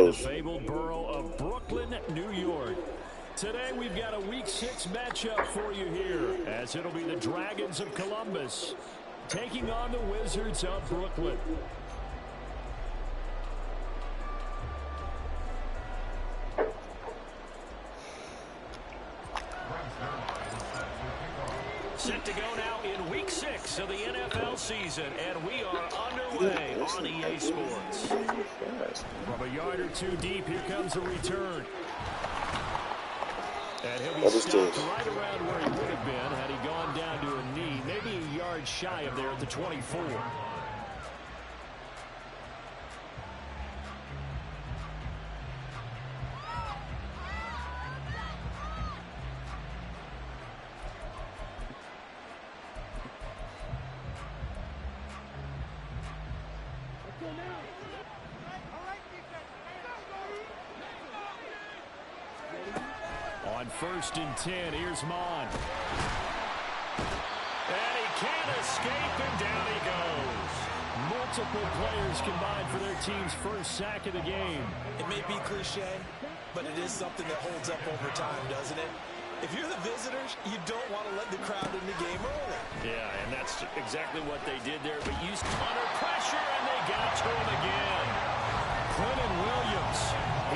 the goes. fabled borough of Brooklyn, New York. Today we've got a Week 6 matchup for you here, as it'll be the Dragons of Columbus taking on the Wizards of Brooklyn. Set to go now in Week 6 of the NFL season, and we are underway on EA Sports. From a yard or two deep, here comes a return. And he'll be stopped right around where he would have been had he gone down to a knee, maybe a yard shy of there at the 24. On 1st and 10, here's Mon. And he can't escape, and down he goes. Multiple players combined for their team's first sack of the game. It may be cliche, but it is something that holds up over time, doesn't it? If you're the visitors, you don't want to let the crowd in the game early. Yeah, and that's exactly what they did there. But used under pressure, and they got to him again. Quentin Williams,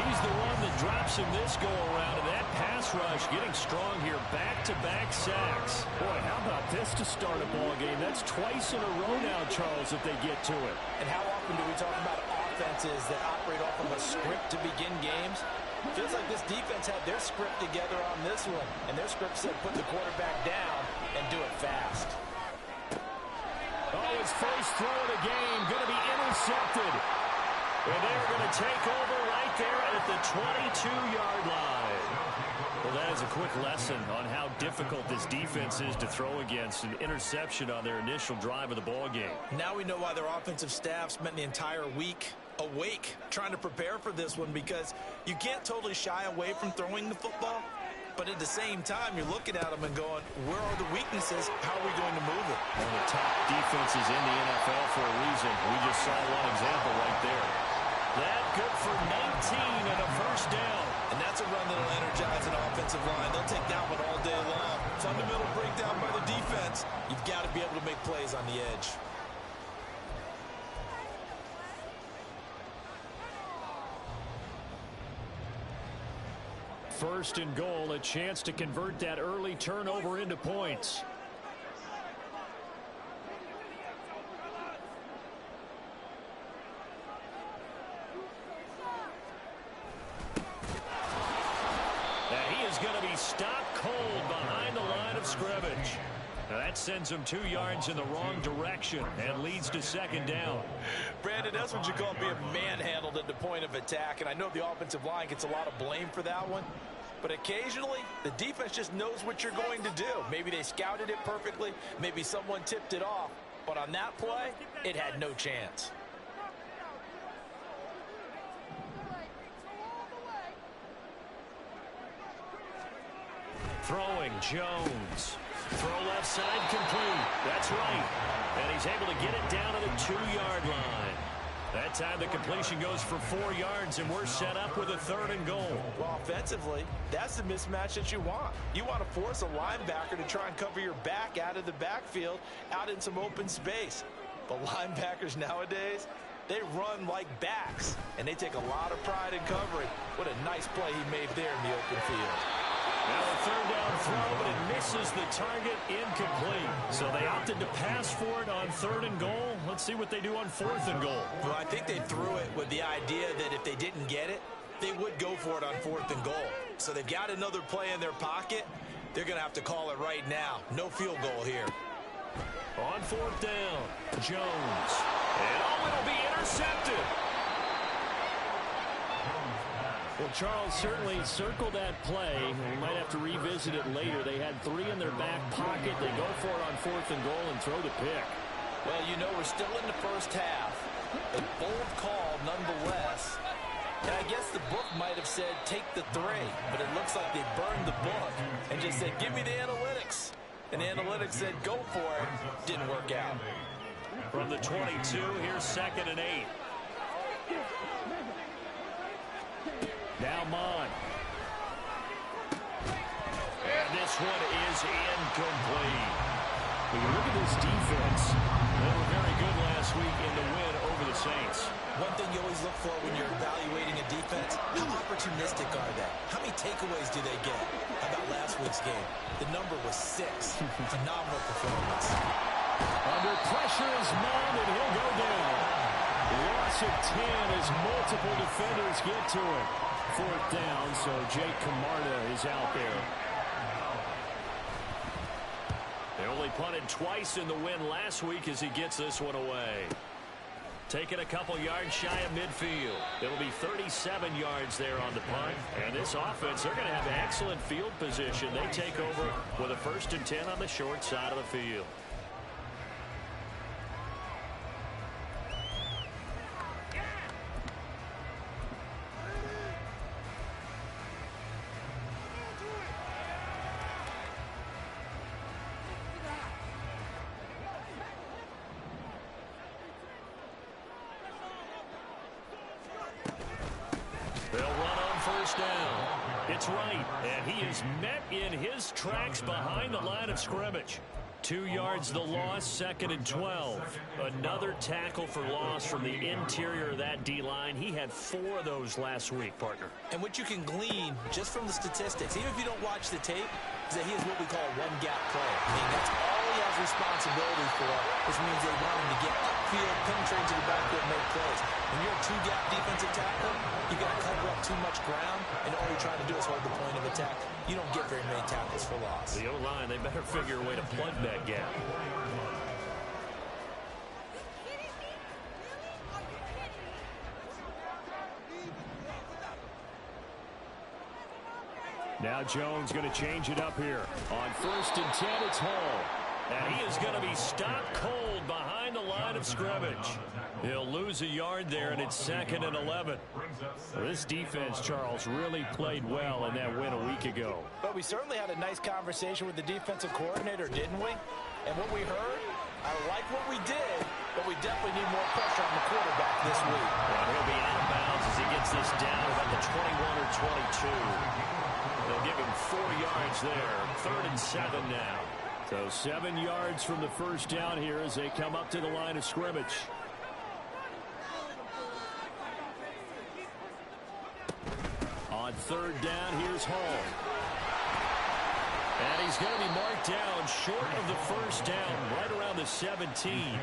he's the one that drops him this go-around. And that pass rush getting strong here. Back-to-back sacks. Boy, how about this to start a ball game? That's twice in a row now, Charles, if they get to it. And how often do we talk about offenses that operate off of a script to begin games? Feels like this defense had their script together on this one. And their script said put the quarterback down and do it fast. Oh, his first throw of the game going to be intercepted. And they're going to take over right there at the 22-yard line. Well, that is a quick lesson on how difficult this defense is to throw against an interception on their initial drive of the ball game. Now we know why their offensive staff spent the entire week awake trying to prepare for this one, because you can't totally shy away from throwing the football, but at the same time you're looking at them and going, where are the weaknesses? How are we going to move it? One of the top defenses in the NFL for a reason. We just saw one example right there. That good for 19 and a first down. And that's a run that'll energize an offensive line. They'll take that one all day long. Fundamental breakdown by the defense. You've got to be able to make plays on the edge. First and goal, a chance to convert that early turnover into points. And he is going to be stopped cold behind the line of scrimmage. Now that sends him 2 yards in the wrong direction and leads to second down. Brandon, that's what you call being manhandled at the point of attack. And I know the offensive line gets a lot of blame for that one. But occasionally, the defense just knows what you're going to do. Maybe they scouted it perfectly. Maybe someone tipped it off. But on that play, it had no chance. Throwing, Jones. Throw left side complete. That's right. And he's able to get it down to the 2-yard line. That time the completion goes for 4 yards, and we're set up with a 3rd and goal. Well, offensively, that's the mismatch that you want. You want to force a linebacker to try and cover your back out of the backfield, out in some open space. But linebackers nowadays, they run like backs, and they take a lot of pride in covering. What a nice play he made there in the open field. Now a 3rd down throw, but it misses the target, incomplete. So they opted to pass for it on 3rd and goal. Let's see what they do on 4th and goal. Well, I think they threw it with the idea that if they didn't get it, they would go for it on 4th and goal. So they've got another play in their pocket. They're going to have to call it right now. No field goal here. On 4th down, Jones. And it'll be intercepted. Well, Charles certainly circled that play. We might have to revisit it later. They had 3 in their back pocket. They go for it on 4th and goal and throw the pick. Well, you know, we're still in the first half. A bold call nonetheless. And I guess the book might have said take the 3, but it looks like they burned the book and just said give me the analytics. And the analytics said go for it. Didn't work out. From the 22, here's 2nd and 8. Now Mon. And this one is incomplete. When you look at this defense, they were very good last week in the win over the Saints. One thing you always look for when you're evaluating a defense, how opportunistic are they? How many takeaways do they get? How about last week's game? The number was 6. Phenomenal performance. Under pressure is Mon, and he'll go down. Loss of 10 as multiple defenders get to it. 4th down, so Jake Camarda is out there. They only punted twice in the win last week as he gets this one away. Taking a couple yards shy of midfield. It'll be 37 yards there on the punt. And this offense, they're going to have excellent field position. They take over with a 1st and 10 on the short side of the field. They'll run on 1st down. It's right, and he is met in his tracks behind the line of scrimmage. 2 yards the loss, 2nd and 12. Another tackle for loss from the interior of that D-line. He had 4 of those last week, partner. And what you can glean just from the statistics, even if you don't watch the tape, is that he is what we call a one-gap player. I mean, that's all he has responsibility for, which means they want him to get upfield, penetrate to the backfield, make plays. When you're a 2-gap defensive tackle, you've got to cover up too much ground, and all you're trying to do is hold the point of attack. You don't get very many tackles for loss. The O-line, they better figure a way to plug that gap. Now Jones going to change it up here. On 1st and 10, it's Hall. And he is going to be stopped cold behind the line of scrimmage. He'll lose a yard there, and it's 2nd and 11. Well, this defense, Charles, really played well in that win a week ago. But we certainly had a nice conversation with the defensive coordinator, didn't we? And what we heard, I like what we did, but we definitely need more pressure on the quarterback this week. And he'll be out of bounds as he gets this down about the 21 or 22. They'll give him 4 yards there. 3rd and 7 now. So 7 yards from the 1st down here as they come up to the line of scrimmage. On 3rd down, here's Hall. And he's going to be marked down short of the 1st down, right around the 17.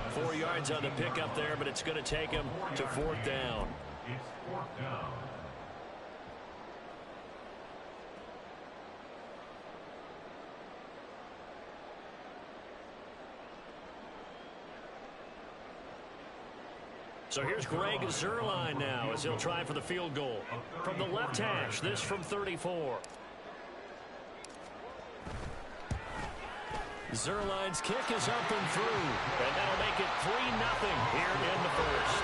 4 yards on the pickup there, but it's going to take him to 4th down. It's 4th down. So here's Greg Zuerlein now as he'll try for the field goal. From the left hash, this from 34. Zuerlein's kick is up and through, and that'll make it 3-0 here in the 1st.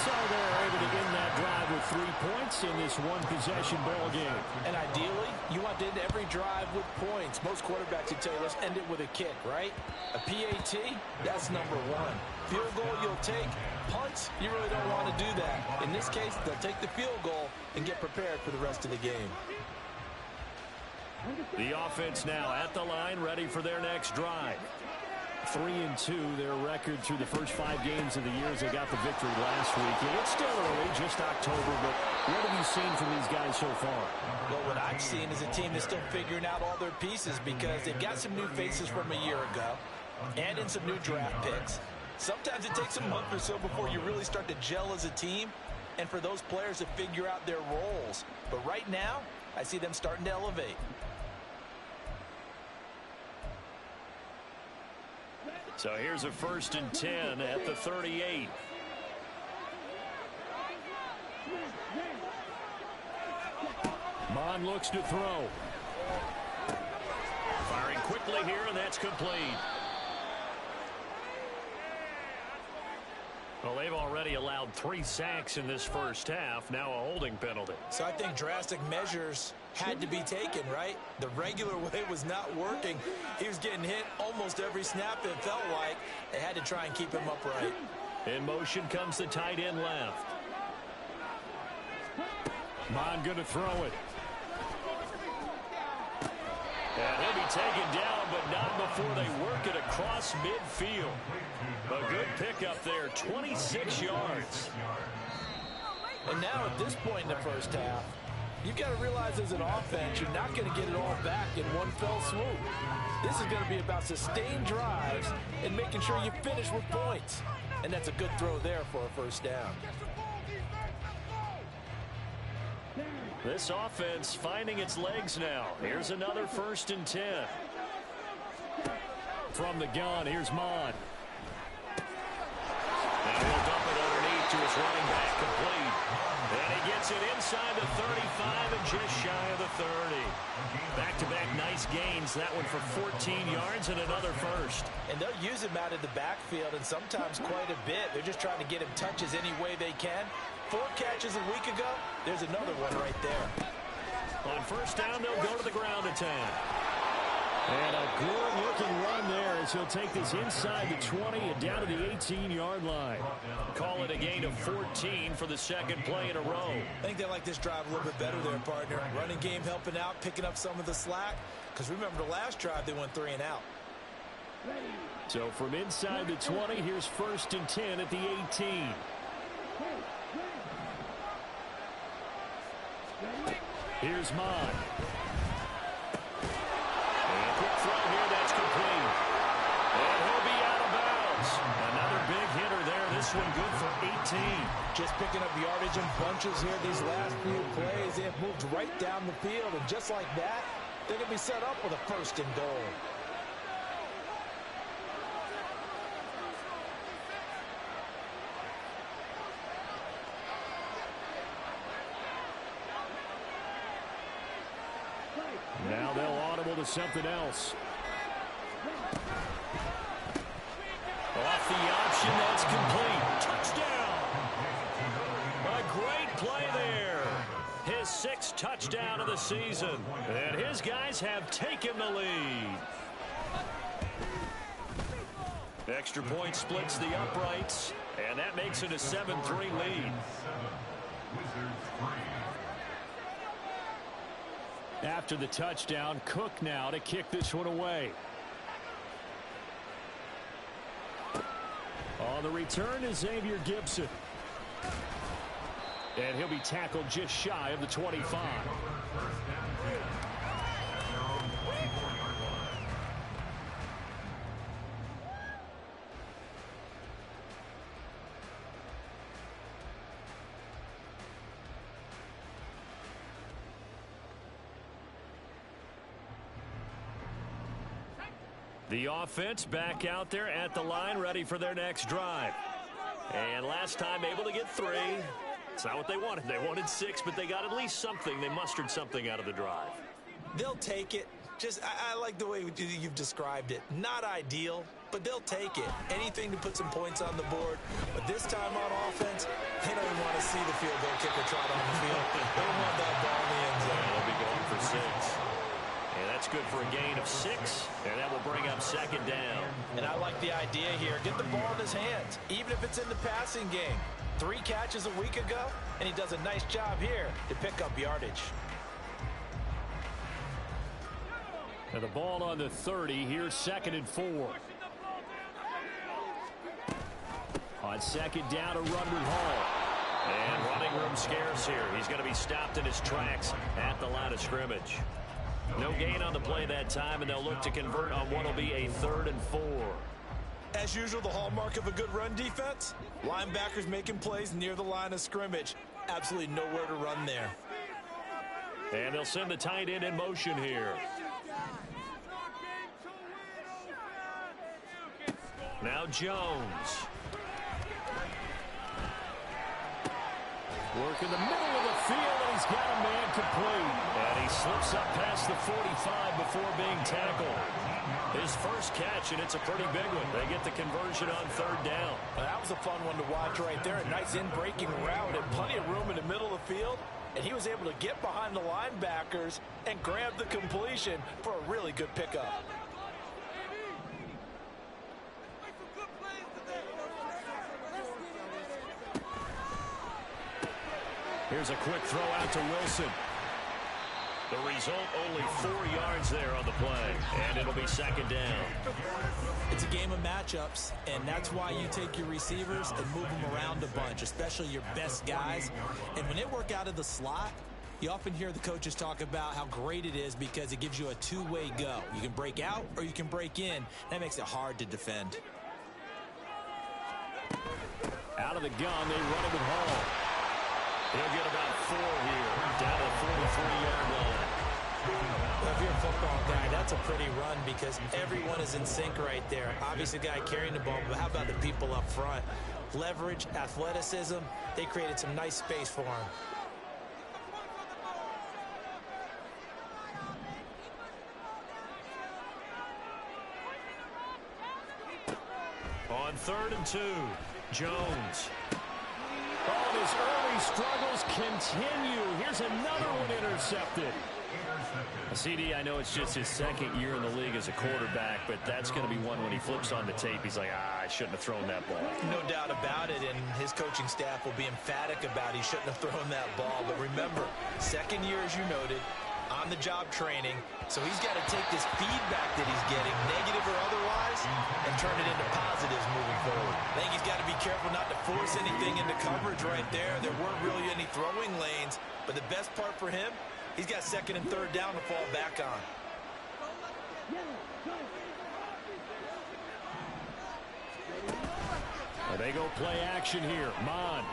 So they're able to end that drive with 3 points in this one-possession ball game. And ideally, you want to end every drive with points. Most quarterbacks would tell you, let's end it with a kick, right? A PAT, that's number 1. Field goal you'll take. Punts, you really don't want to do that. In this case, they'll take the field goal and get prepared for the rest of the game. The offense now at the line, ready for their next drive. 3-2, their record through the first 5 games of the year as they got the victory last week. And it's still early, just October, but what have you seen from these guys so far? Well, what I've seen is a team that's still figuring out all their pieces because they've got some new faces from a year ago and in some new draft picks. Sometimes it takes a month or so before you really start to gel as a team and for those players to figure out their roles. But right now, I see them starting to elevate. So here's a 1st and 10 at the 38. Mon looks to throw. Firing quickly here, and that's complete. Well, they've already allowed 3 sacks in this first half, now a holding penalty. So I think drastic measures had to be taken, right? The regular way was not working. He was getting hit almost every snap, it felt like. They had to try and keep him upright. In motion comes the tight end left. Mon going to throw it. And he'll be taken down, but not before they work it across midfield. A good pickup there, 26 yards. And now at this point in the first half, you've got to realize as an offense, you're not going to get it all back in one fell swoop. This is going to be about sustained drives and making sure you finish with points. And that's a good throw there for a first down. This offense finding its legs now. Here's another 1st and 10. From the gun, here's Mon. And he'll dump it underneath to his running back, complete. And he gets it inside the 35 and just shy of the 30. Back-to-back nice gains. That one for 14 yards and another first. And they'll use him out of the backfield, and sometimes quite a bit. They're just trying to get him touches any way they can. 4 catches a week ago. There's another one right there. On first down, they'll go to the ground attack. And a good-looking run there as he'll take this inside the 20 and down to the 18-yard line. Call it a gain of 14 for the second play in a row. I think they like this drive a little bit better there, partner. Running game helping out, picking up some of the slack. Because remember, the last drive, they went 3 and out. So from inside the 20, here's 1st and 10 at the 18. Here's Mon. And a quick throw here, that's complete. And he'll be out of bounds. Another big hitter there. This one good for 18. Just picking up yardage in bunches here these last few plays. They have moved right down the field. And just like that, they're going to be set up with a 1st and goal. Now they'll audible to something else. Off the option, that's complete. Touchdown! A great play there. His 6th touchdown of the season. And his guys have taken the lead. Extra point splits the uprights, and that makes it a 7-3 lead. After the touchdown, Cook now to kick this one away. On the return is Xavier Gibson. And he'll be tackled just shy of the 25. The offense back out there at the line, ready for their next drive. And last time able to get 3. It's not what they wanted. They wanted 6, but they got at least something. They mustered something out of the drive. They'll take it. I like the way you've described it. Not ideal, but they'll take it. Anything to put some points on the board. But this time on offense, they don't even want to see the field goal kicker trot on the field. They don't want that ball in the end zone. They'll be going for 6. And that's good for a gain of 6, and that will bring up 2nd down. And I like the idea here. Get the ball in his hands, even if it's in the passing game. 3 catches a week ago, and he does a nice job here to pick up yardage. And the ball on the 30. Here's 2nd and 4. On 2nd down, a run with Hall. And running room scarce here. He's going to be stopped in his tracks at the line of scrimmage. No gain on the play that time, and they'll look to convert on what will be a 3rd and 4. As usual, the hallmark of a good run defense, linebackers making plays near the line of scrimmage. Absolutely nowhere to run there. And they'll send the tight end in motion here. Now Jones. Work in the middle of the field, and he's got a man complete. And he slips up past the 45 before being tackled. His first catch, and it's a pretty big one. They get the conversion on 3rd down. Well, that was a fun one to watch right there. A nice in-breaking route and plenty of room in the middle of the field. And he was able to get behind the linebackers and grab the completion for a really good pickup. Here's a quick throw out to Wilson. The result, only 4 yards there on the play, and it'll be second down. It's a game of matchups, and that's why you take your receivers and move them around a bunch, especially your best guys. And when they work out of the slot, you often hear the coaches talk about how great it is because it gives you a two-way go. You can break out or you can break in. That makes it hard to defend. Out of the gun, they run it with Hall. He'll get about 4 here, down to the 43-yard line. Well, if you're a football guy, that's a pretty run because everyone is in sync right there. Obviously, the guy carrying the ball, but how about the people up front? Leverage, athleticism, they created some nice space for him. On 3rd and 2, Jones. Oh, his early struggles continue. Here's another one intercepted. CD, I know it's just his second year in the league as a quarterback, but that's going to be one when he flips on the tape. He's like, I shouldn't have thrown that ball. No doubt about it, and his coaching staff will be emphatic about he shouldn't have thrown that ball. But remember, second year, as you noted, on-the-job training, so he's got to take this feedback that he's getting, negative or otherwise, and turn it into positives moving forward. I think he's got to be careful not to force anything into coverage right there. There weren't really any throwing lanes, but the best part for him, he's got 2nd and 3rd down to fall back on. Well, they go play action here. Mon.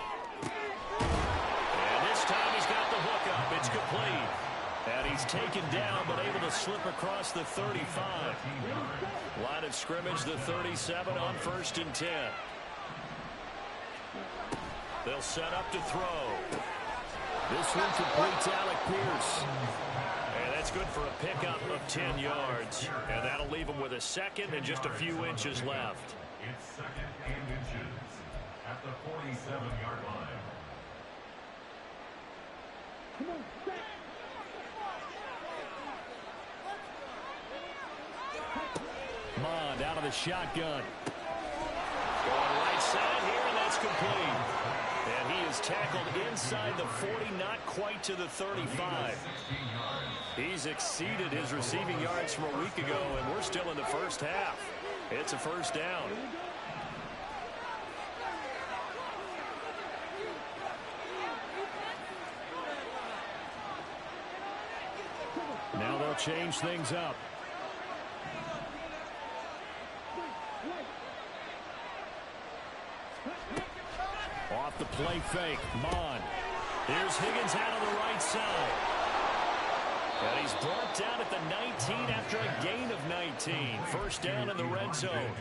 And this time he's got the hook up. It's complete. And he's taken down, but able to slip across the 35. Line of scrimmage, the 37 on 1st and 10. They'll set up to throw. This one completes Alec Pierce. And that's good for a pickup of 10 yards. And that'll leave him with a 2nd and just a few inches left. It's 2nd and inches at the 47-yard line. Come on, set. Mond out of the shotgun. Going right side here, and that's complete. And he is tackled inside the 40, not quite to the 35. He's exceeded his receiving yards from a week ago, and we're still in the first half. It's a first down. Now they'll change things up. Off the play fake, Mon. Here's Higgins out on the right side. And he's brought down at the 19 after a gain of 19. First down in the red zone.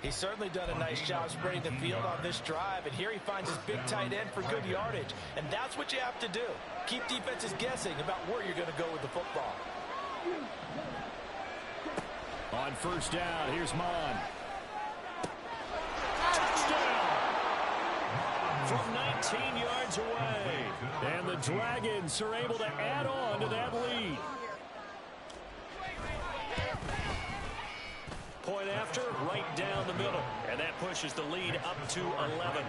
He's certainly done a nice job spreading the field on this drive, and here he finds his big tight end for good yardage. And that's what you have to do. Keep defenses guessing about where you're going to go with the football. On first down, here's Mon. Touchdown! From 19 yards away. And the Dragons are able to add on to that lead. Point after, right down the middle. And that pushes the lead up to 11.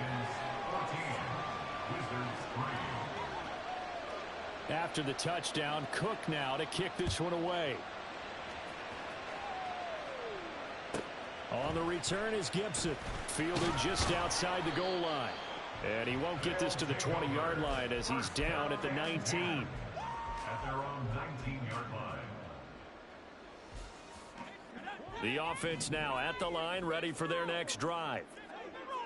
After the touchdown, Cook now to kick this one away. On the return is Gibson. Fielded just outside the goal line. And he won't get this to the 20-yard line as he's down at the 19. At their own 19-yard line. The offense now at the line, ready for their next drive.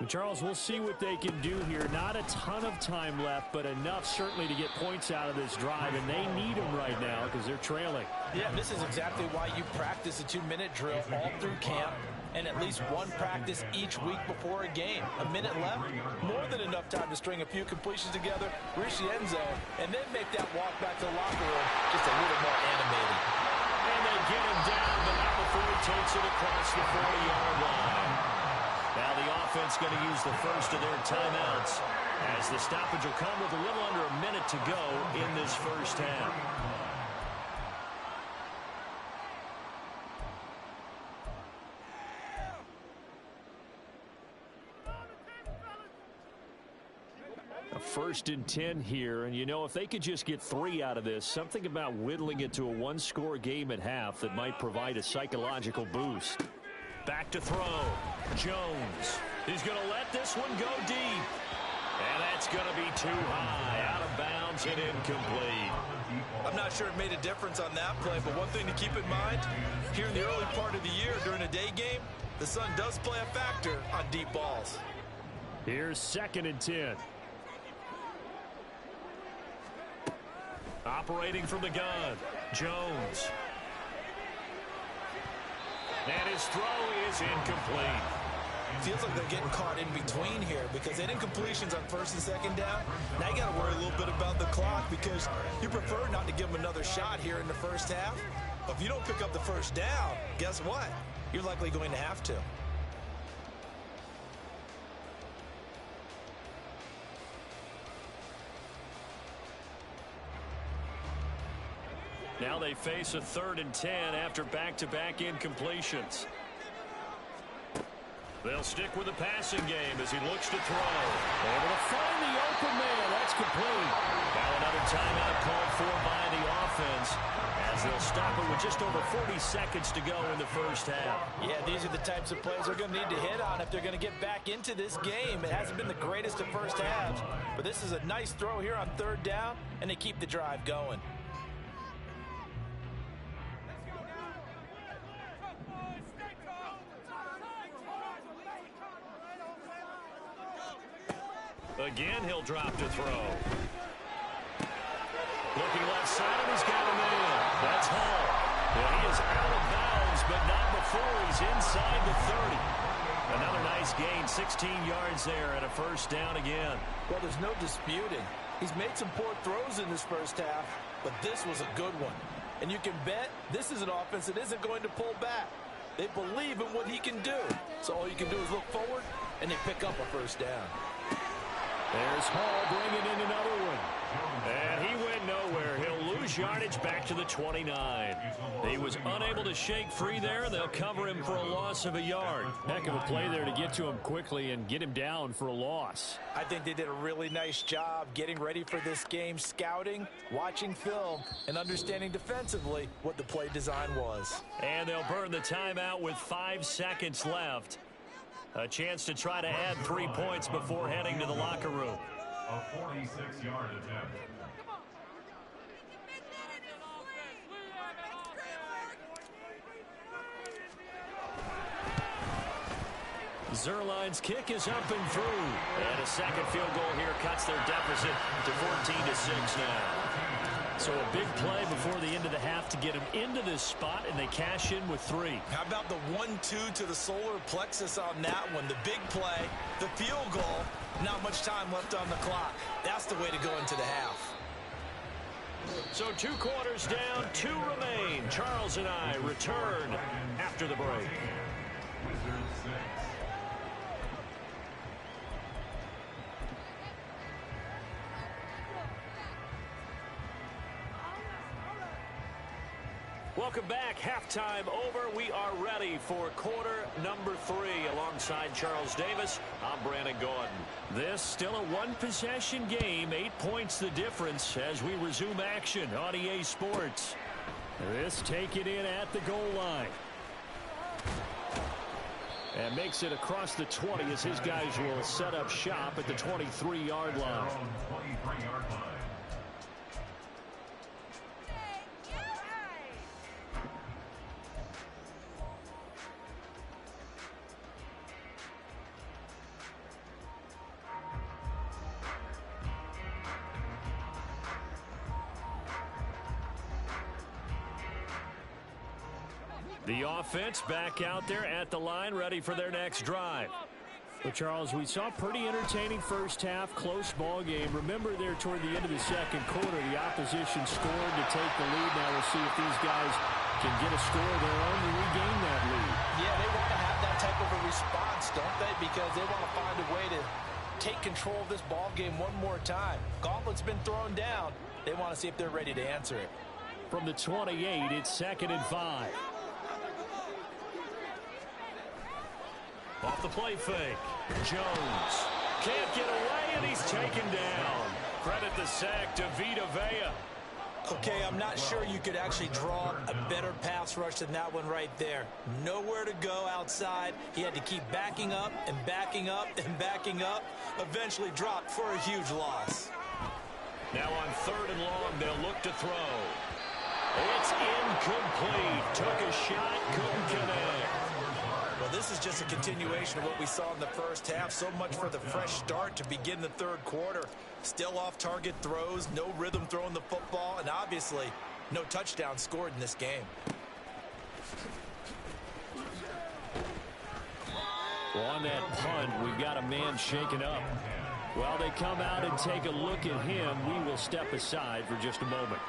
And Charles, we'll see what they can do here. Not a ton of time left, but enough certainly to get points out of this drive, and they need them right now because they're trailing. Yeah, this is exactly why you practice a 2-minute drill all through camp and at least one practice each week before a game. A minute left, more than enough time to string a few completions together, reach the end zone, and then make that walk back to the locker room just a little more animated. And they get him down, but not before he takes it across the 40-yard line. Now the offense going to use the first of their timeouts as the stoppage will come with a little under a minute to go in this first half. 1st and 10 here. And, you know, if they could just get 3 out of this, something about whittling it to a one-score game at half that might provide a psychological boost. Back to throw. Jones. He's going to let this one go deep. And that's going to be too high. Out of bounds and incomplete. I'm not sure it made a difference on that play, but one thing to keep in mind, here in the early part of the year during a day game, the sun does play a factor on deep balls. Here's 2nd and 10. Operating from the gun, Jones. And his throw is incomplete. Feels like they're getting caught in between here because they didn't completions on 1st and 2nd down. Now you got to worry a little bit about the clock because you prefer not to give them another shot here in the first half. But if you don't pick up the 1st down, guess what? You're likely going to have to. Now they face a 3rd and 10 after back-to-back incompletions. They'll stick with the passing game as he looks to throw. Able to find the open man. That's complete. Now another timeout called for by the offense as they'll stop it with just over 40 seconds to go in the first half. Yeah, these are the types of plays they're going to need to hit on if they're going to get back into this game. It hasn't been the greatest of first halves, but this is a nice throw here on 3rd down, and they keep the drive going. Again, he'll drop to throw. Looking left side, and he's got him in. That's Hall. Well, he is out of bounds, but not before he's inside the 30. Another nice gain, 16 yards there, and a 1st down again. Well, there's no disputing. He's made some poor throws in this first half, but this was a good one. And you can bet this is an offense that isn't going to pull back. They believe in what he can do. So all you can do is look forward, and they pick up a 1st down. There's Hall bringing in another one. And he went nowhere. He'll lose yardage back to the 29. He was unable to shake free there. They'll cover him for a loss of a yard. Heck of a play there to get to him quickly and get him down for a loss. I think they did a really nice job getting ready for this game, scouting, watching film, and understanding defensively what the play design was. And they'll burn the timeout with 5 seconds left. A chance to try to add 3 points before heading to the locker room. A 46-yard attempt. Zerline's kick is up and through. And a second field goal here cuts their deficit to 14-6 now. So a big play before the end of the half to get them into this spot, and they cash in with 3. How about the 1-2 to the solar plexus on that one? The big play, the field goal, not much time left on the clock. That's the way to go into the half. So 2 quarters down, 2 remain. Charles and I return after the break. Wizards 6. Welcome back. Halftime over. We are ready for quarter number 3. Alongside Charles Davis, I'm Brandon Gordon. This still a one-possession game. 8 points the difference as we resume action on EA Sports. This taken in at the goal line. And makes it across the 20 as his guys will set up shop at the 23-yard line. 23-yard line. The offense back out there at the line, ready for their next drive. Well, Charles, we saw a pretty entertaining first half, close ball game. Remember there toward the end of the second quarter, the opposition scored to take the lead. Now we'll see if these guys can get a score of their own to regain that lead. Yeah, they want to have that type of a response, don't they? Because they want to find a way to take control of this ball game one more time. Gauntlet's been thrown down. They want to see if they're ready to answer it. From the 28, it's 2nd and 5. Off the play fake. Jones can't get away, and he's taken down. Credit the sack to Vita Vea. Okay, I'm not sure you could actually draw a better pass rush than that one right there. Nowhere to go outside. He had to keep backing up and backing up and backing up. Eventually dropped for a huge loss. Now on 3rd and long, they'll look to throw. It's incomplete. Took a shot, couldn't connect. Well, this is just a continuation of what we saw in the first half. So much for the fresh start to begin the 3rd quarter. Still off-target throws, no rhythm throwing the football, and obviously no touchdown scored in this game. Well, on that punt, we've got a man shaken up. While they come out and take a look at him, we will step aside for just a moment.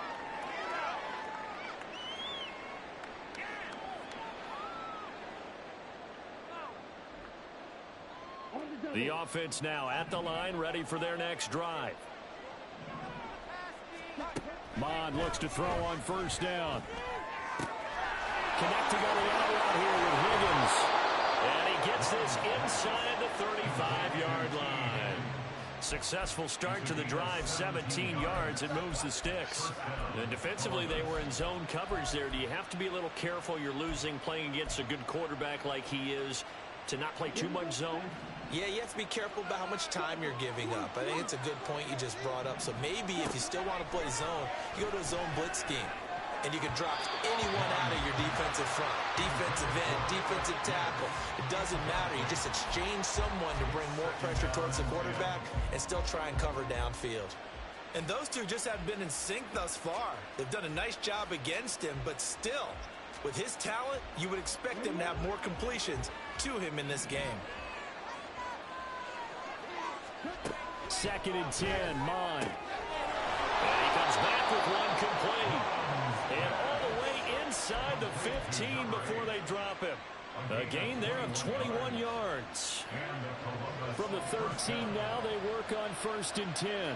The offense now at the line, ready for their next drive. Mond looks to throw on 1st down. Connecting on the out route here with Higgins. And he gets this inside the 35-yard line. Successful start to the drive, 17 yards. It moves the sticks. And defensively, they were in zone coverage there. Do you have to be a little careful? You're losing, playing against a good quarterback like he is, to not play too much zone? Yeah, you have to be careful about how much time you're giving up. I think it's a good point you just brought up. So maybe if you still want to play zone, you go to a zone blitz scheme. And you can drop anyone out of your defensive front. Defensive end, defensive tackle. It doesn't matter. You just exchange someone to bring more pressure towards the quarterback and still try and cover downfield. And those two just haven't been in sync thus far. They've done a nice job against him, but still, with his talent, you would expect him to have more completions to him in this game. 2nd and 10, Mond. And he comes back with one complete. And all the way inside the 15 before they drop him. A gain there of 21 yards. From the 13 now, they work on 1st and 10.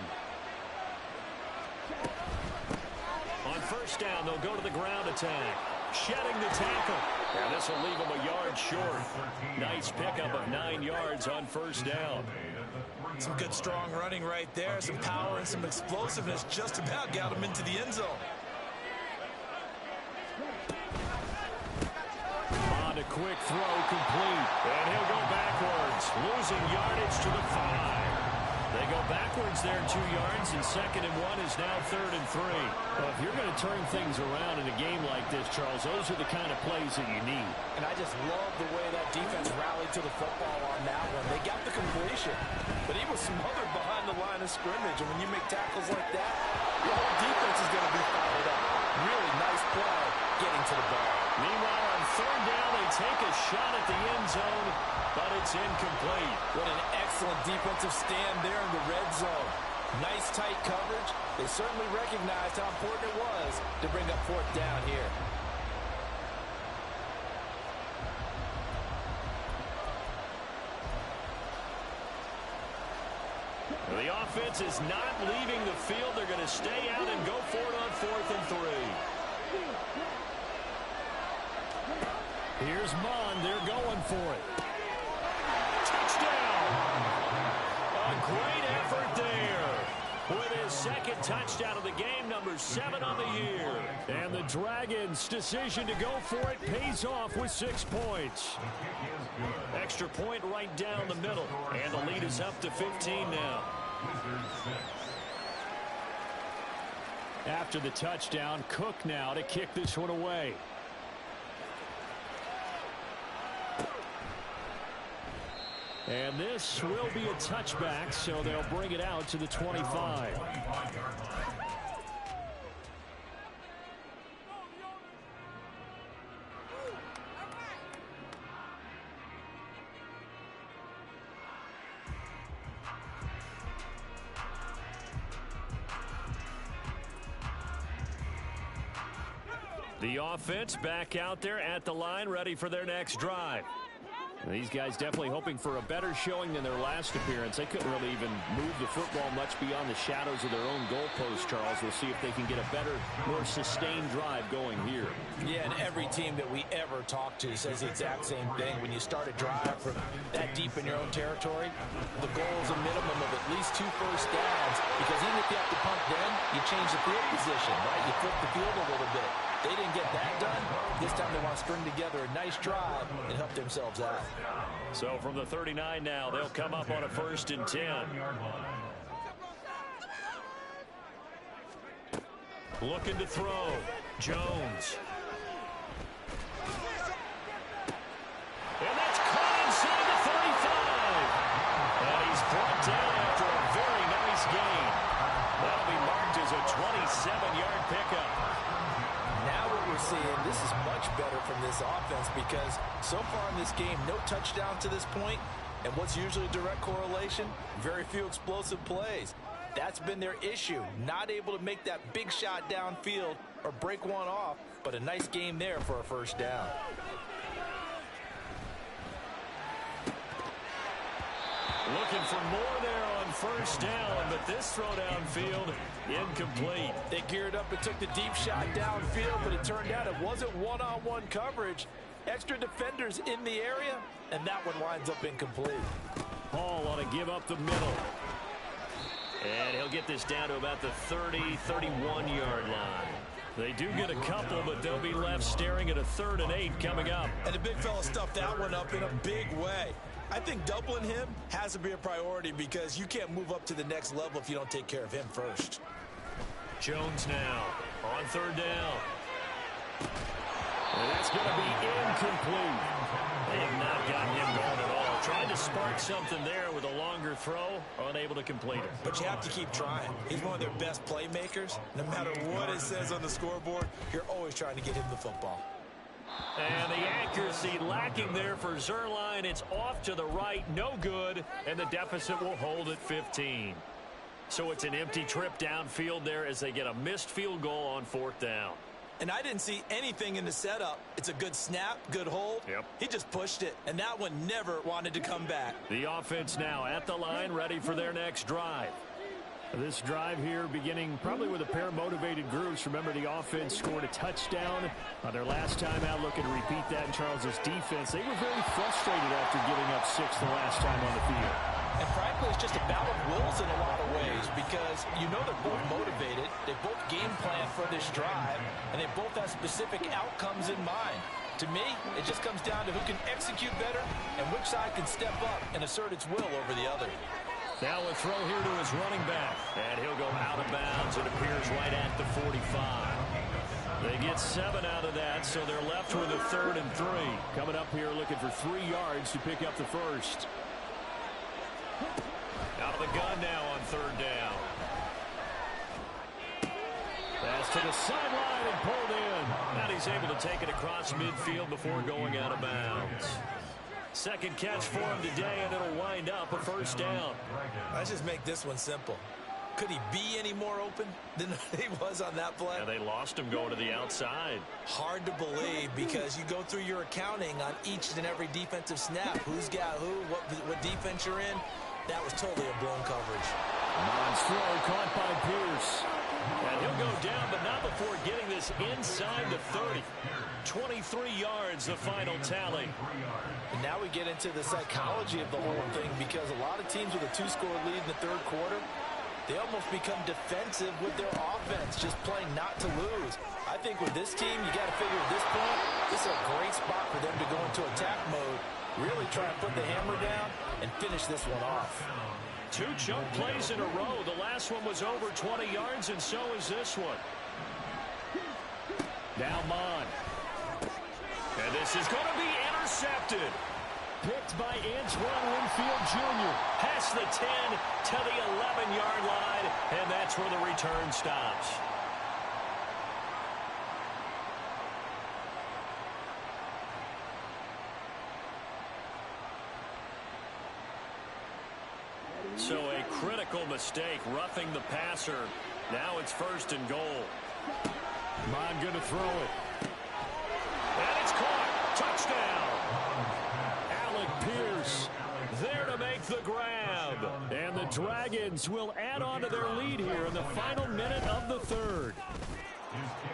On 1st down, they'll go to the ground attack. Shedding the tackle. And this will leave him a yard short. Nice pickup of 9 yards on 1st down. Some good strong running right there. Some power and some explosiveness just about got him into the end zone. On a quick throw, complete. And he'll go backwards, losing yardage to the 5. They go backwards there 2 yards, and 2nd and 1 is now 3rd and 3. Well, if you're going to turn things around in a game like this, Charles, those are the kind of plays that you need. And I just love the way that defense rallied to the football on that one. They got the completion, but he was smothered behind the line of scrimmage. And when you make tackles like that, your whole defense is going to be fired up. Really nice play getting to the ball. Meanwhile, on 3rd down, they take a shot at the end zone, but it's incomplete. What an excellent defensive stand there in the red zone. Nice tight coverage. They certainly recognized how important it was to bring up 4th down here. The offense is not leaving the field. They're going to stay out and go for it on 4th and 3. Here's Mond. They're going for it. Touchdown! A great effort there. With his 2nd touchdown of the game, number 7 on the year. And the Dragons' decision to go for it pays off with 6 points. Extra point right down the middle. And the lead is up to 15 now. After the touchdown, Cook now to kick this one away. And this will be a touchback, so they'll bring it out to the 25. The offense back out there at the line, ready for their next drive. These guys definitely hoping for a better showing than their last appearance. They couldn't really even move the football much beyond the shadows of their own goalpost, Charles. We'll see if they can get a better, more sustained drive going here. Yeah, and every team that we ever talk to says the exact same thing. When you start a drive from that deep in your own territory, the goal is a minimum of at least 2 first downs, because even if you have to punt then, you change the field position, right? You flip the field a little bit. They didn't get that done. This time they want to string together a nice drive and help themselves out. So from the 39 now, they'll come up on a 1st and 10. Looking to throw. Jones. And that's caught inside the 35. And he's brought down after a very nice gain. That'll be marked as a 27-yard pickup. Now what we're seeing, this is much better from this offense, because so far in this game, no touchdown to this point, and what's usually a direct correlation? Very few explosive plays. That's been their issue, not able to make that big shot downfield or break one off, but a nice game there for a 1st down. Looking for more there on 1st down, but this throw downfield incomplete. They geared up and took the deep shot downfield, but it turned out it wasn't one-on-one coverage. Extra defenders in the area, and that one winds up incomplete. Hall ought to give up the middle. And he'll get this down to about the 30, 31-yard line. They do get a couple, but they'll be left staring at a 3rd and 8 coming up. And the big fella stuffed that one up in a big way. I think doubling him has to be a priority, because you can't move up to the next level if you don't take care of him first. Jones now on 3rd down. And that's going to be incomplete. They have not gotten him going at all. Tried to spark something there with a longer throw, unable to complete it. But you have to keep trying. He's one of their best playmakers. No matter what it says on the scoreboard, you're always trying to get him the football. And the accuracy lacking there for Zerline. It's off to the right, no good, and the deficit will hold at 15. So it's an empty trip downfield there as they get a missed field goal on 4th down. And I didn't see anything in the setup. It's a good snap, good hold. Yep. He just pushed it, and that one never wanted to come back. The offense now at the line, ready for their next drive. This drive here beginning probably with a pair of motivated groups. Remember, the offense scored a touchdown on their last time out, looking to repeat that in Charles's defense. They were very frustrated after giving up 6 the last time on the field. And frankly, it's just a battle of wills in a lot of ways, because you know they're both motivated. They both game plan for this drive, and they both have specific outcomes in mind. To me, it just comes down to who can execute better and which side can step up and assert its will over the other. Now a throw here to his running back, and he'll go out of bounds. It appears right at the 45. They get 7 out of that, so they're left with a 3rd and 3. Coming up here looking for 3 yards to pick up the 1st. Out of the gun now on 3rd down. Pass to the sideline and pulled in. And he's able to take it across midfield before going out of bounds. 2nd catch for him today, and it'll wind up a 1st down. Let's just make this one simple. Could he be any more open than he was on that play? Yeah, they lost him going to the outside. Hard to believe, because you go through your accounting on each and every defensive snap. Who's got who, what defense you're in. That was totally a blown coverage. Mons throw caught by Pierce. And he'll go down, but not before getting this inside the 30. 23 yards, the final tally. And now we get into the psychology of the whole thing, because a lot of teams with a 2-score lead in the 3rd quarter, they almost become defensive with their offense, just playing not to lose. I think with this team, you got to figure at this point, this is a great spot for them to go into attack mode, really try and put the hammer down and finish this one off. 2 chunk plays in a row. The last one was over 20 yards, and so is this one. Now Mon. And this is going to be intercepted. Picked by Antoine Winfield Jr. Past the 10 to the 11-yard line, and that's where the return stops. So a critical mistake, roughing the passer. Now it's 1st and goal. Mon going to throw it. And it's caught. Touchdown. Alec the grab. And the Dragons will add on to their lead here in the final minute of the third.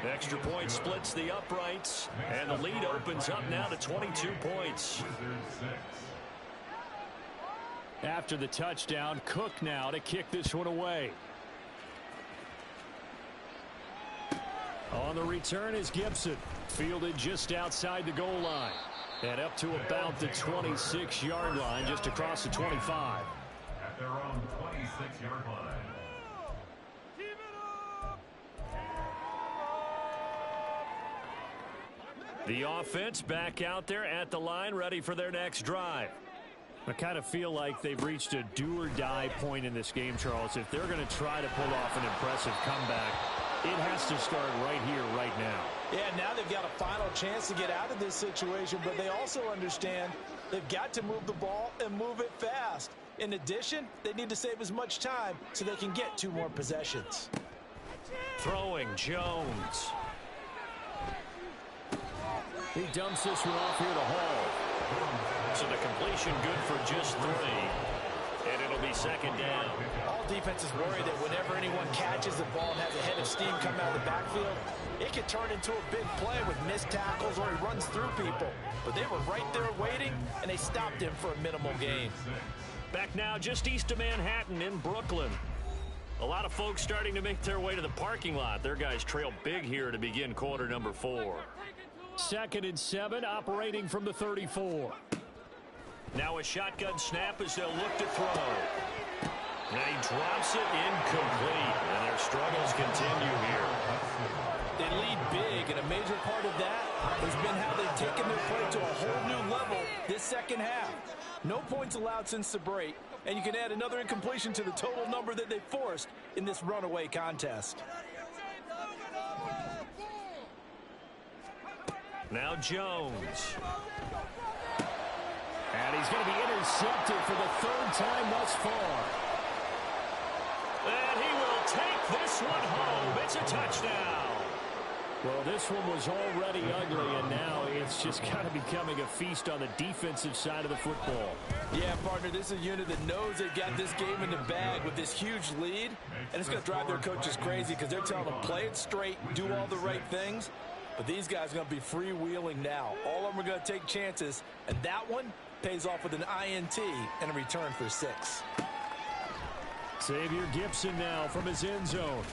Extra point splits the uprights, and the lead opens up now to 22 points. After the touchdown, Cook now to kick this one away. On the return is Gibson, fielded just outside the goal line. And up to about the 26-yard line, just across the 25. At their own 26-yard line. The offense back out there at the line, ready for their next drive. I kind of feel like they've reached a do-or-die point in this game, Charles. If they're going to try to pull off an impressive comeback, it has to start right here, right now. Yeah, now they've got a final chance to get out of this situation, but they also understand they've got to move the ball and move it fast. In addition, they need to save as much time so they can get 2 more possessions. Throwing Jones. He dumps this one off here to Hall. So the completion good for just 3. And it'll be second down. All defenses worry that whenever anyone catches the ball and has a head of steam come out of the backfield, it can turn into a big play with missed tackles or he runs through people. But they were right there waiting, and they stopped him for a minimal gain. Back now just east of Manhattan in Brooklyn. A lot of folks starting to make their way to the parking lot. Their guys trail big here to begin quarter number 4. 2nd and 7, operating from the 34. Now a shotgun snap as they'll look to throw. And he drops it incomplete. And their struggles continue here. They lead big, and a major part of that has been how they've taken their play to a whole new level this second half. No points allowed since the break, and you can add another incompletion to the total number that they forced in this runaway contest. Now Jones. And he's going to be intercepted for the 3rd time thus far. And he will take this one home. It's a touchdown. Well, this one was already ugly, and now it's just kind of becoming a feast on the defensive side of the football. Yeah, partner, this is a unit that knows they've got this game in the bag with this huge lead, and it's going to drive their coaches crazy because they're telling them play it straight, do all the right things. But these guys are going to be freewheeling now. All of them are going to take chances, and that one pays off with an INT and a return for 6. Xavier Gibson now from his end zone.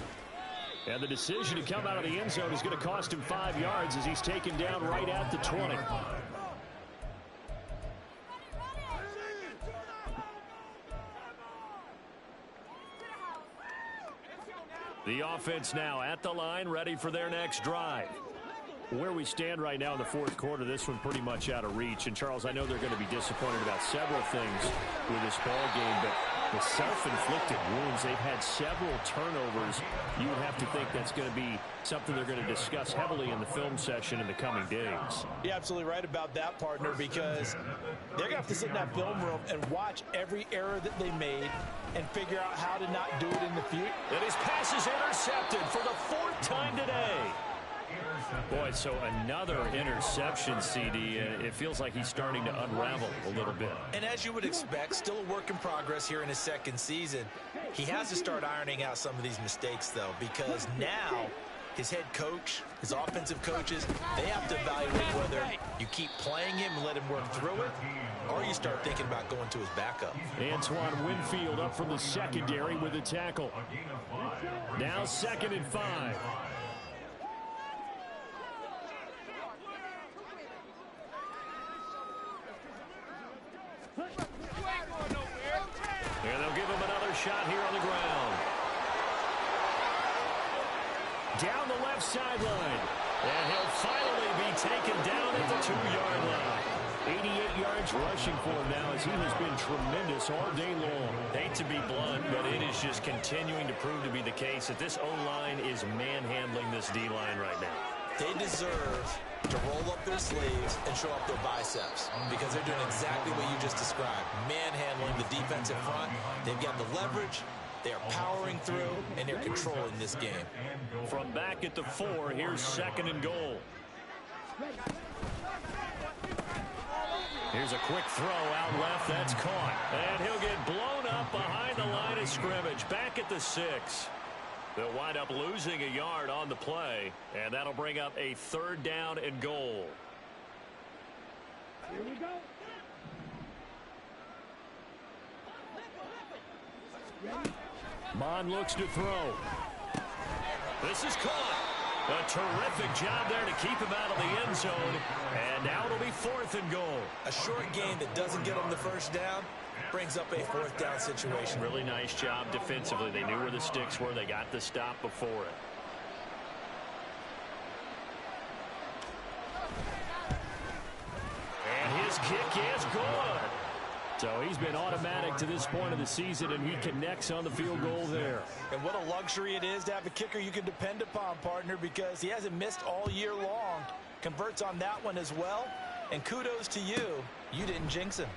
And the decision to come out of the end zone is going to cost him 5 yards as he's taken down right at the 20. The offense now at the line, ready for their next drive. Where we stand right now in the 4th quarter, this one pretty much out of reach. And, Charles, I know they're going to be disappointed about several things with this ball game, but the self-inflicted wounds, they've had several turnovers. You would have to think that's going to be something they're going to discuss heavily in the film session in the coming days. You're absolutely right about that, partner, because they're going to have to sit in that film room and watch every error that they made and figure out how to not do it in the future. And his pass is intercepted for the 4th time today. Boy, so another interception, CD, and it feels like he's starting to unravel a little bit. And as you would expect, still a work in progress here in his 2nd season. He has to start ironing out some of these mistakes, though, because now his head coach, his offensive coaches, they have to evaluate whether you keep playing him and let him work through it, or you start thinking about going to his backup. Antoine Winfield up from the secondary with a tackle. Now 2nd and 5. And they'll give him another shot here on the ground. Down the left sideline. And he'll finally be taken down at the 2-yard line. 88 yards rushing for him now as he has been tremendous all day long. Hate to be blunt, but it is just continuing to prove to be the case that this O-line is manhandling this D-line right now. They deserve to roll up their sleeves and show up their biceps because they're doing exactly what you just described, manhandling the defensive front. They've got the leverage, they're powering through, and they're controlling this game. From back at the 4, here's 2nd and goal. Here's a quick throw out left. That's caught. And he'll get blown up behind the line of scrimmage. Back at the 6. They'll wind up losing a yard on the play. And that'll bring up a 3rd down and goal. Here we go. Mon looks to throw. This is caught. A terrific job there to keep him out of the end zone. And now it'll be 4th and goal. A short game that doesn't get them the first down brings up a 4th down situation. Really nice job defensively. They knew where the sticks were. They got the stop before it. And his kick is good. So he's been automatic to this point of the season, and he connects on the field goal there. And what a luxury it is to have a kicker you can depend upon, partner, because he hasn't missed all year long. Converts on that one as well. And kudos to you. You didn't jinx him.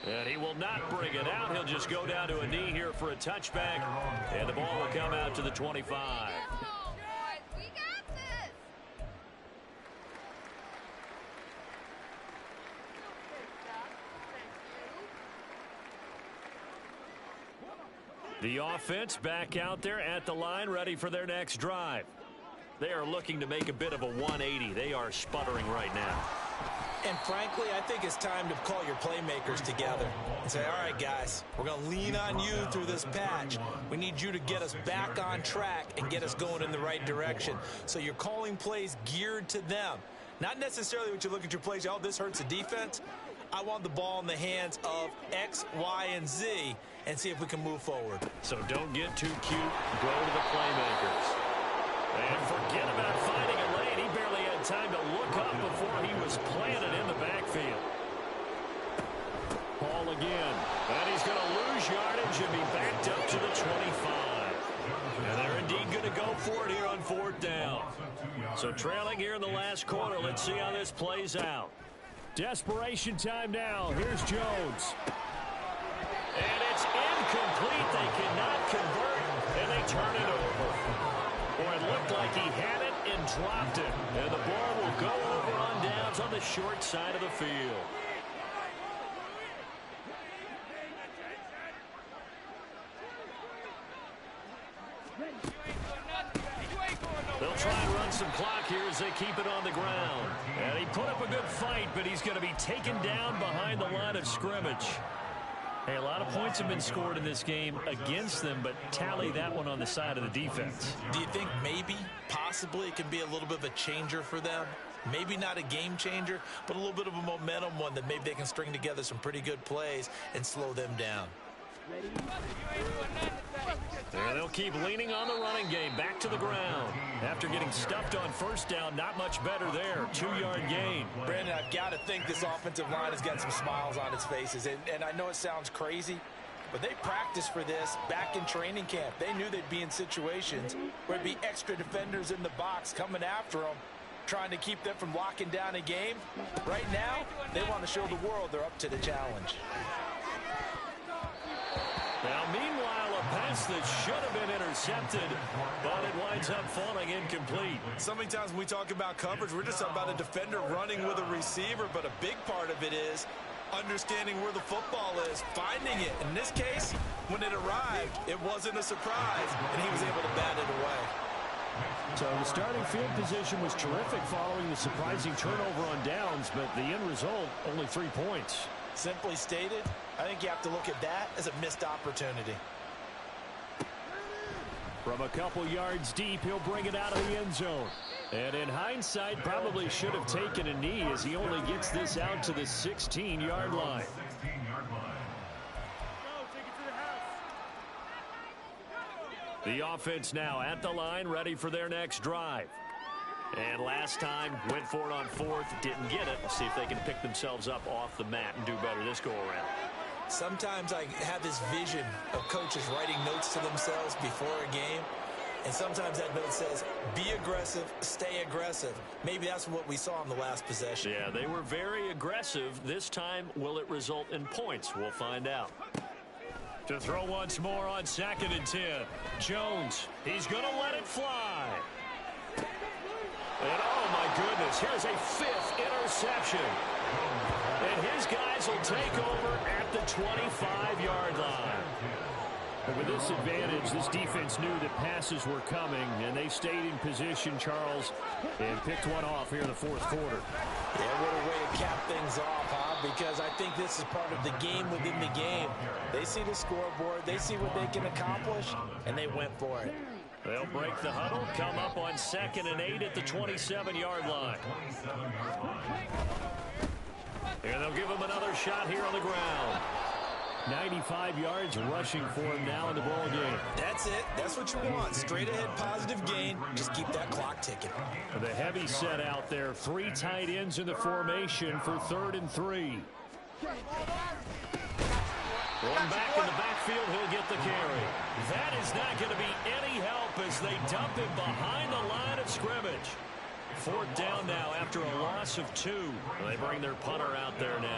And he will not bring it out. He'll just go down to a knee here for a touchback. And the ball will come out to the 25. The offense back out there at the line, ready for their next drive. They are looking to make a bit of a 180. They are sputtering right now. And frankly, I think it's time to call your playmakers together and say, all right, guys, we're going to lean on you through this patch. We need you to get us back on track and get us going in the right direction. So you're calling plays geared to them. Not necessarily what you look at your plays, oh, this hurts the defense. I want the ball in the hands of X, Y, and Z and see if we can move forward. So don't get too cute. Go to the playmakers. And forget about finding a lane. He barely had time to look up before he was planted in the backfield. Ball again. And he's going to lose yardage and be backed up to the 25. And they're indeed going to go for it here on 4th down. So trailing here in the last quarter. Let's see how this plays out. Desperation time now. Here's Jones. And it's incomplete. They cannot convert, and they turn it over. Or it looked like he had it and dropped it. And the ball will go over on downs on the short side of the field. They'll try and run some clock here as they keep it on the ground. And he put up a good fight, but he's going to be taken down behind the line of scrimmage. Hey, a lot of points have been scored in this game against them, but tally that one on the side of the defense. Do you think maybe, possibly, it can be a little bit of a changer for them? Maybe not a game changer, but a little bit of a momentum one that maybe they can string together some pretty good plays and slow them down. And they'll keep leaning on the running game. Back to the ground. After getting stuffed on 1st down, not much better there. 2-yard gain. Brandon, I've got to think this offensive line has got some smiles on its faces. And I know it sounds crazy, but they practiced for this back in training camp. They knew they'd be in situations where it'd be extra defenders in the box coming after them, trying to keep them from locking down a game. Right now, they want to show the world they're up to the challenge. Now, meanwhile, a pass that should have been intercepted, but it winds up falling incomplete. So many times when we talk about coverage, we're just about a defender running with a receiver, but a big part of it is understanding where the football is, finding it. In this case, when it arrived, it wasn't a surprise, and he was able to bat it away. So the starting field position was terrific following the surprising turnover on downs, but the end result, only 3 points. Simply stated, I think you have to look at that as a missed opportunity. From a couple yards deep, he'll bring it out of the end zone. And in hindsight, probably should have taken a knee as he only gets this out to the 16-yard line. The offense now at the line, ready for their next drive. And last time, went for it on 4th, didn't get it. See if they can pick themselves up off the mat and do better this go-around. Sometimes I have this vision of coaches writing notes to themselves before a game. And sometimes that note says, be aggressive, stay aggressive. Maybe that's what we saw in the last possession. Yeah, they were very aggressive. This time, will it result in points? We'll find out. To throw once more on 2nd and 10. Jones, he's going to let it fly. And oh my goodness, here's a 5th interception. And his guys will take over at the 25-yard line. But with this advantage, this defense knew that passes were coming, and they stayed in position, Charles, and picked one off here in the fourth quarter. Yeah, what a way to cap things off, huh? Because I think this is part of the game within the game. They see the scoreboard, they see what they can accomplish, and they went for it. They'll break the huddle, come up on 2nd and 8 at the 27-yard line. And they'll give him another shot here on the ground. 95 yards rushing for him now in the ball game. That's it. That's what you want. Straight ahead positive gain. Just keep that clock ticking. The heavy set out there. 3 tight ends in the formation for 3rd and 3. One back in the backfield, he'll get the carry. That is not going to be any help as they dump him behind the line of scrimmage. 4th down now after a loss of 2. They bring their punter out there now.